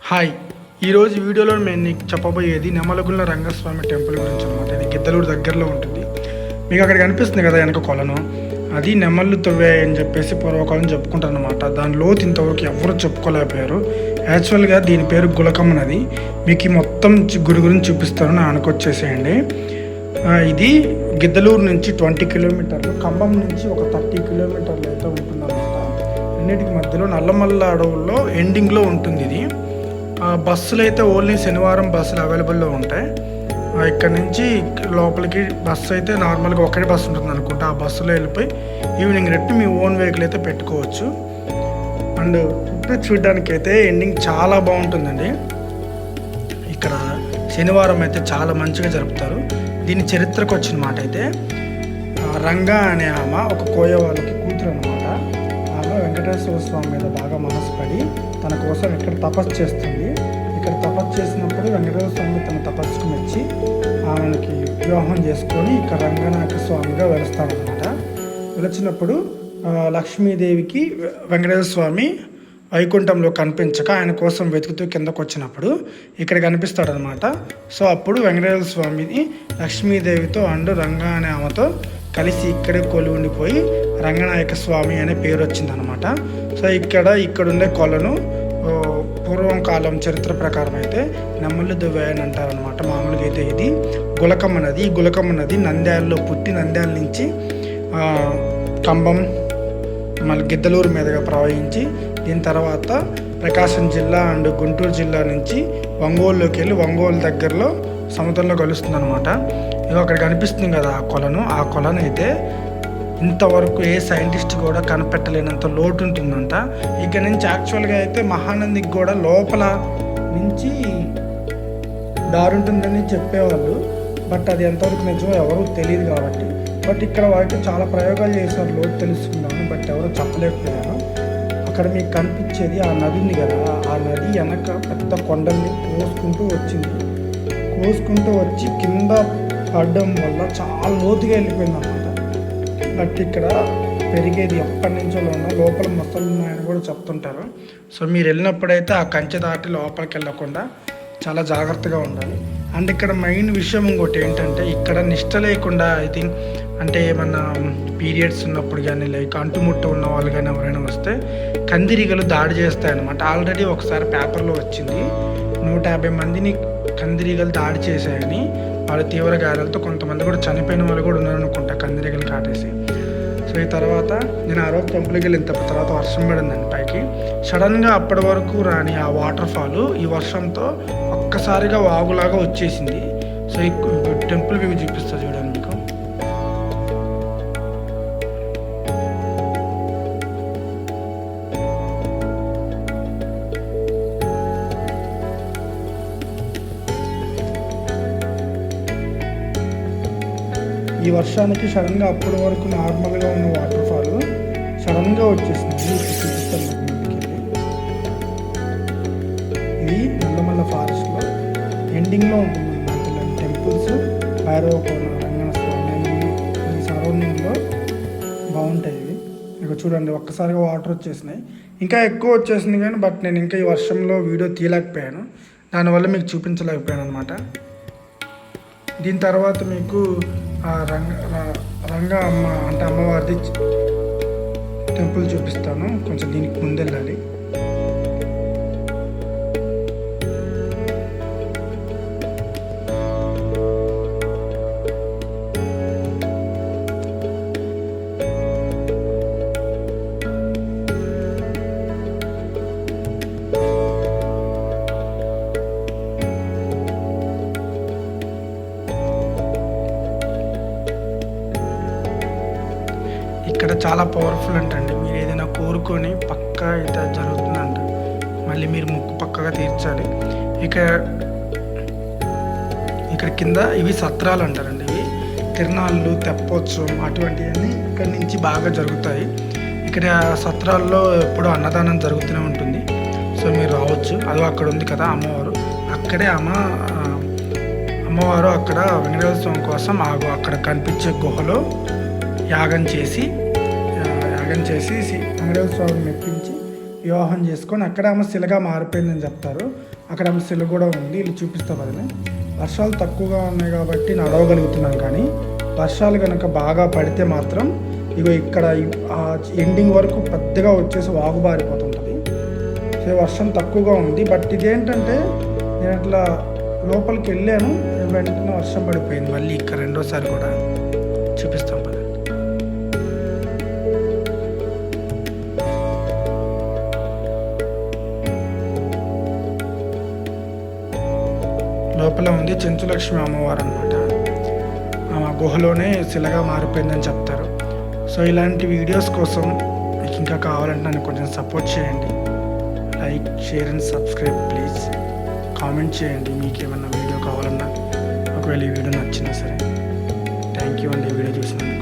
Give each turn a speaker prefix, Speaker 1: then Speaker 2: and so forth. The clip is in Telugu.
Speaker 1: హాయ్, ఈరోజు వీడియోలో నేను నీకు చెప్పబోయేది నెమలగుల్ల రంగస్వామి టెంపుల్ గురించి అనమాట. ఇది గిద్దలూరు దగ్గరలో ఉంటుంది. మీకు అక్కడ కనిపిస్తుంది కదా వెనక కొలను, అది నెమళ్ళు తవ్వాయని చెప్పేసి పూర్వకాలం చెప్పుకుంటారు అనమాట. దాని లోతు ఇంతవరకు ఎవరు చెప్పుకోలేకపోయారు. యాక్చువల్గా దీని పేరు గులకమ్మ నది. మీకు ఈ మొత్తం గుడి గురించి చూపిస్తాను, నా అనుకొచ్చేసేయండి. ఇది గిద్దలూరు నుంచి 20 కిలోమీటర్లు, ఖమ్మం నుంచి ఒక 30 కిలోమీటర్లు అయితే ఉంటుందన్నమాట. అన్నిటికి మధ్యలో నల్లమల్ల అడవుల్లో ఎండింగ్లో ఉంటుంది ఇది. బస్సులు అయితే ఓన్లీ శనివారం బస్సులు అవైలబుల్లో ఉంటాయి. ఇక్కడ నుంచి లోపలికి బస్సు అయితే నార్మల్గా ఒకటే బస్సు ఉంటుంది అనుకుంటా. ఆ బస్సులో వెళ్ళిపోయి ఈవినింగ్ రెట్టి మీ ఓన్ వెహికల్ అయితే పెట్టుకోవచ్చు. అండ్ చుట్టూ చూడడానికి అయితే ఎండింగ్ చాలా బాగుంటుందండి. ఇక్కడ శనివారం అయితే చాలా మంచిగా జరుపుతారు. దీని చరిత్రకు వచ్చిన మాట అయితే, రంగా అనే ఆమె ఒక కోయ వాళ్ళకి కూతురు అనమాట. ఆమె వెంకటేశ్వర స్వామి మీద బాగా మనసు పడి తన కోసం ఇక్కడ తపస్సు చేస్తుంది. ఇక్కడ తపస్సు చేసినప్పుడు వెంకటేశ్వర స్వామి తన తపస్సుకు మెచ్చి ఆమెకి వివాహం చేసుకొని ఇక్కడ రంగనాథ స్వామిగా వెలుస్తారనమాట. వెలిచినప్పుడు లక్ష్మీదేవికి వెంకటేశ్వర స్వామి వైకుంఠంలో కనిపించక ఆయన కోసం వెతుకుతూ కిందకు వచ్చినప్పుడు ఇక్కడ కనిపిస్తాడనమాట. సో అప్పుడు వెంకటేశ్వర స్వామిని లక్ష్మీదేవితో అండ్ రంగా అనే ఆమెతో కలిసి ఇక్కడే కొలు ఉండిపోయి రంగనాయక స్వామి అనే పేరు వచ్చిందనమాట. సో ఇక్కడుండే కొలను పూర్వం కాలం చరిత్ర ప్రకారం అయితే నెమళ్ళు దువ్వాయని అంటారనమాట. మామూలుగా అయితే ఇది గులకమ్మ నది. ఈ గులకమ్మ నది నంద్యాలలో పుట్టి నంద్యాల నుంచి ఖమ్మం మళ్ళీ గిద్దలూరు మీదుగా ప్రవహించి దీని తర్వాత ప్రకాశం జిల్లా అండ్ గుంటూరు జిల్లా నుంచి ఒంగోలులోకి వెళ్ళి ఒంగోలు దగ్గరలో సముద్రంలో కలుస్తుంది అనమాట. ఇది అక్కడ కనిపిస్తుంది కదా ఆ కొలను అయితే ఇంతవరకు ఏ సైంటిస్ట్ కూడా కనిపెట్టలేనంత లోటు ఉంటుందంట. ఇక్కడ నుంచి యాక్చువల్గా అయితే మహానందికి కూడా లోపల నుంచి దారి ఉంటుందని చెప్పేవాళ్ళు. బట్ అది ఎంతవరకు నిజమో ఎవరు తెలియదు కాబట్టి. బట్ ఇక్కడ వాటి చాలా ప్రయోగాలు చేశారు లోటు తెలుసుకున్నాను, బట్ ఎవరు చెప్పలేకపోయారు. అక్కడ మీకు కనిపించేది ఆ నది ఉంది కదా, ఆ నది వెనక పెద్ద కొండల్ని కోసుకుంటూ వచ్చి కింద పడడం వల్ల చాలా లోతుగా వెళ్ళిపోయింది అన్నమాట. బట్ ఇక్కడ పెరిగేది ఎప్పటి నుంచో లోపల మొక్కలు ఉన్నాయని కూడా చెప్తుంటారు. సో మీరు వెళ్ళినప్పుడైతే ఆ కంచె దాటి లోపలికి వెళ్ళకుండా చాలా జాగ్రత్తగా ఉండాలి. అండ్ ఇక్కడ మెయిన్ విషయం ఇంకోటి ఏంటంటే, ఇక్కడ నిష్ట లేకుండా ఐ థింక్ అంటే ఏమన్నా పీరియడ్స్ ఉన్నప్పుడు కానీ లైక్ అంటుముట్టు ఉన్న వాళ్ళు కానీ ఎవరైనా వస్తే కందిరీగలు దాడి చేస్తాయన్నమాట. ఆల్రెడీ ఒకసారి పేపర్లో వచ్చింది, 150 మందిని కందిరీగలు దాడి చేశాయని. వాళ్ళు తీవ్ర గాయాలతో కొంతమంది కూడా చనిపోయిన వాళ్ళు కూడా ఉన్నారనుకుంటా కందిరీగలు కాటేసి. సో ఈ తర్వాత నేను ఆ రోజు టెంపుల్కి వెళ్ళిన తర్వాత వర్షం పడిందండి పైకి. సడన్గా అప్పటి వరకు రాని ఆ వాటర్ ఫాల్ ఈ వర్షంతో ఒక్కసారిగా వాగులాగా వచ్చేసింది. సో ఈ టెంపుల్ వ్యూ చూపిస్తా చూడండి మీకు. ఈ వర్షానికి సడన్గా అప్పటి వరకు నార్మల్గా ఉన్న వాటర్ ఫాల్ సడన్గా వచ్చేసింది. చూపిస్తాను. ఇది నల్లమల్ల ఫారెస్ట్లో ఎండింగ్లో ఉంటుంది అన్నమాట. ఇలాంటి టెంపుల్స్ భైరవ కోన రంగన స్వామి ఈ సరౌండింగ్లో బాగుంటాయి. ఇవి ఇక్కడ చూడండి ఒక్కసారిగా వాటర్ వచ్చేసినాయి. ఇంకా ఎక్కువ వచ్చేసింది కానీ బట్ నేను ఇంకా ఈ వర్షంలో వీడియో తీయలేకపోయాను, దానివల్ల మీకు చూపించలేకపోయాను అనమాట. దీని తర్వాత మీకు రంగా అమ్మ అంటే అమ్మవారిది టెంపుల్ చూపిస్తాను. కొంచెం దీనికి ముందెళ్ళాలి. ఇక్కడ చాలా పవర్ఫుల్ అంటండి. మీరు ఏదైనా కోరుకొని పక్కా అయితే జరుగుతుందంట. మళ్ళీ మీరు ముక్కు పక్కగా తీర్చాలి. ఇక్కడ కింద ఇవి సత్రాలు అంటారండి. ఇవి తిరునాళ్ళు తెప్పోత్సవం అటువంటివన్నీ ఇక్కడ నుంచి బాగా జరుగుతాయి. ఇక్కడ సత్రాల్లో ఎప్పుడూ అన్నదానం జరుగుతూనే ఉంటుంది. సో మీరు రావచ్చు. అది అక్కడ ఉంది కదా అమ్మవారు, అక్కడే అమ్మవారు అక్కడ వెంకటేశ్వర స్వామి కోసం అక్కడ కనిపించే గుహలో యాగం చేసి వెంకటేశ్వర స్వామిని మెప్పించి వివాహం చేసుకొని అక్కడ ఆమె శిలగా మారిపోయిందని చెప్తారు. అక్కడ సెల్ కూడా ఉంది, వీళ్ళు చూపిస్తా పదని. వర్షాలు తక్కువగా ఉన్నాయి కాబట్టి నడవగలుగుతున్నాం, కానీ వర్షాలు కనుక బాగా పడితే మాత్రం ఇగో ఇక్కడ ఆ ఎండింగ్ వరకు పెద్దగా వచ్చేసి వాగుబారిపోతుంటుంది. సో వర్షం తక్కువగా ఉంది. బట్ ఇదేంటంటే నేను అట్లా లోపలికి వెళ్ళాను, వెంటనే వర్షం పడిపోయింది. మళ్ళీ ఇక్కడ రెండోసారి కూడా చూపిస్తాం పదండి. లోపల ఉంది చెంచులక్ష్మి అమ్మవారు అనమాట. ఆమె గుహలోనే శిలగా మారిపోయిందని చెప్తారు. సో ఇలాంటి వీడియోస్ కోసం మీకు ఇంకా కావాలంటే నన్ను కొంచెం సపోర్ట్ చేయండి. Like, share and subscribe please. Comment చేయండి మీకు ఏమన్నా వీడియో కావాలన్నా, ఒకవేళ ఈ వీడియో నచ్చినా సరే. థ్యాంక్ యూ అండి ఈ వీడియో చూసినందుకు.